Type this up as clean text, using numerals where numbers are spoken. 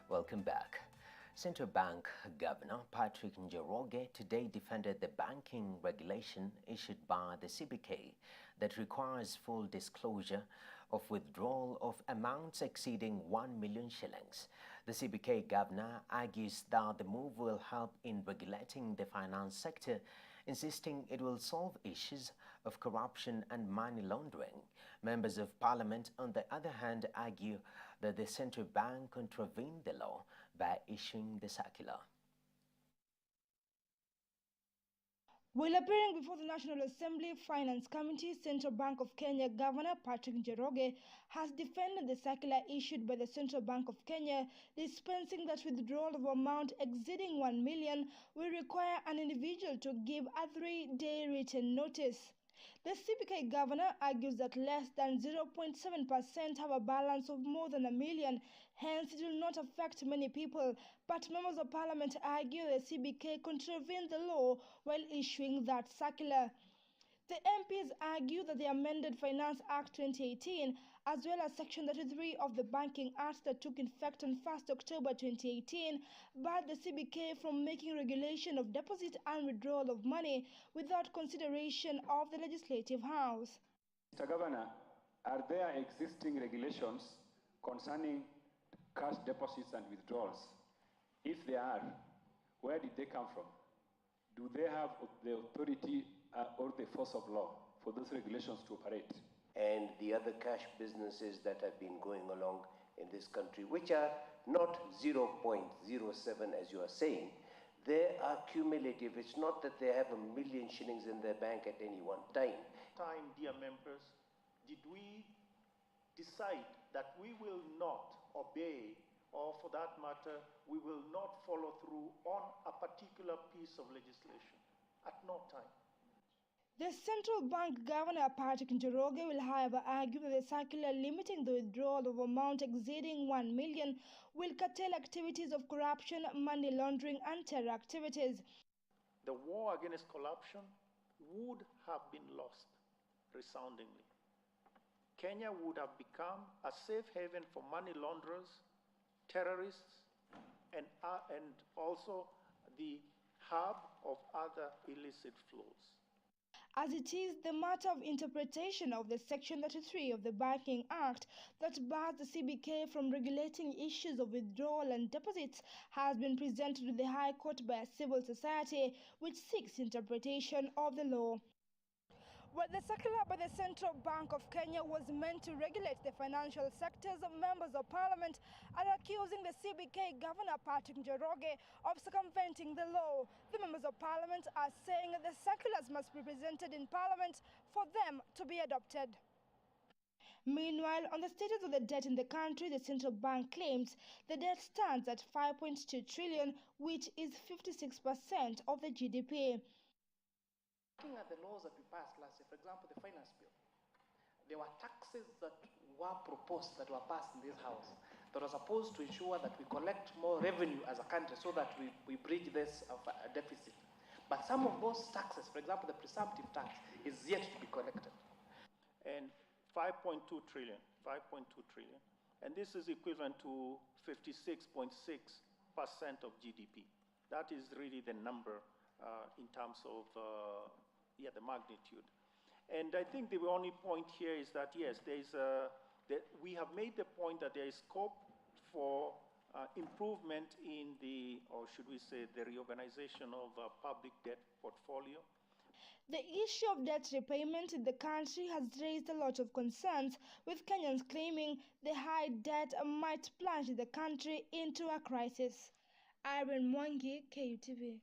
Welcome back. Central Bank Governor Patrick Njoroge today defended the banking regulation issued by the CBK that requires full disclosure of withdrawal of amounts exceeding 1 million shillings. The CBK governor argues that the move will help in regulating the finance sector, insisting it will solve issues of corruption and money laundering. Members of Parliament, on the other hand, argue that the central bank contravened the law by issuing the circular. While appearing before the National Assembly Finance Committee, Central Bank of Kenya Governor Patrick Njoroge has defended the circular issued by the Central Bank of Kenya, dispensing that withdrawal of amount exceeding 1 million will require an individual to give a 3-day written notice. The CBK governor argues that less than 0.7% have a balance of more than 1 million, hence it will not affect many people. But members of parliament argue the CBK contravened the law while issuing that circular. The MPs argue that the amended Finance Act 2018, as well as Section 33 of the Banking Act that took effect on 1st October 2018, barred the CBK from making regulation of deposit and withdrawal of money without consideration of the Legislative House. Mr. Governor, are there existing regulations concerning cash deposits and withdrawals? If there are, where did they come from? Do they have the authority or the force of law for those regulations to operate? And the other cash businesses that have been going along in this country, which are not 0.07 as you are saying, they are cumulative. It's not that they have 1 million shillings in their bank at any one time. Dear members, did we decide that we will not obey, or for that matter, we will not follow through on a particular piece of legislation? At no time. The Central Bank Governor Patrick Njoroge will, however, argue that the circular limiting the withdrawal of amount exceeding 1 million will curtail activities of corruption, money laundering and terror activities. The war against corruption would have been lost resoundingly. Kenya would have become a safe haven for money launderers, terrorists, and also the hub of other illicit flows. As it is the matter of interpretation of the Section 33 of the Banking Act that bars the CBK from regulating issues of withdrawal and deposits has been presented to the High Court by a civil society which seeks interpretation of the law. Well, the circular by the Central Bank of Kenya was meant to regulate the financial sectors. Members of Parliament are accusing the CBK Governor Patrick Njoroge of circumventing the law. The members of Parliament are saying that the circulars must be presented in Parliament for them to be adopted. Meanwhile, on the status of the debt in the country, the central bank claims the debt stands at 5.2 trillion, which is 56% of the GDP. Looking at the laws that we passed last year, for example, the finance bill, there were taxes that were proposed, that were passed in this house, that were supposed to ensure that we collect more revenue as a country so that we bridge this deficit. But some of those taxes, for example, the presumptive tax, is yet to be collected. And 5.2 trillion, and this is equivalent to 56.6% of GDP. That is really the number in terms of the magnitude. And I think the only point here is that, yes, we have made the point that there is scope for improvement in the, or should we say, the reorganization of public debt portfolio. The issue of debt repayment in the country has raised a lot of concerns, with Kenyans claiming the high debt might plunge the country into a crisis. Irene Mwangi, KUTV.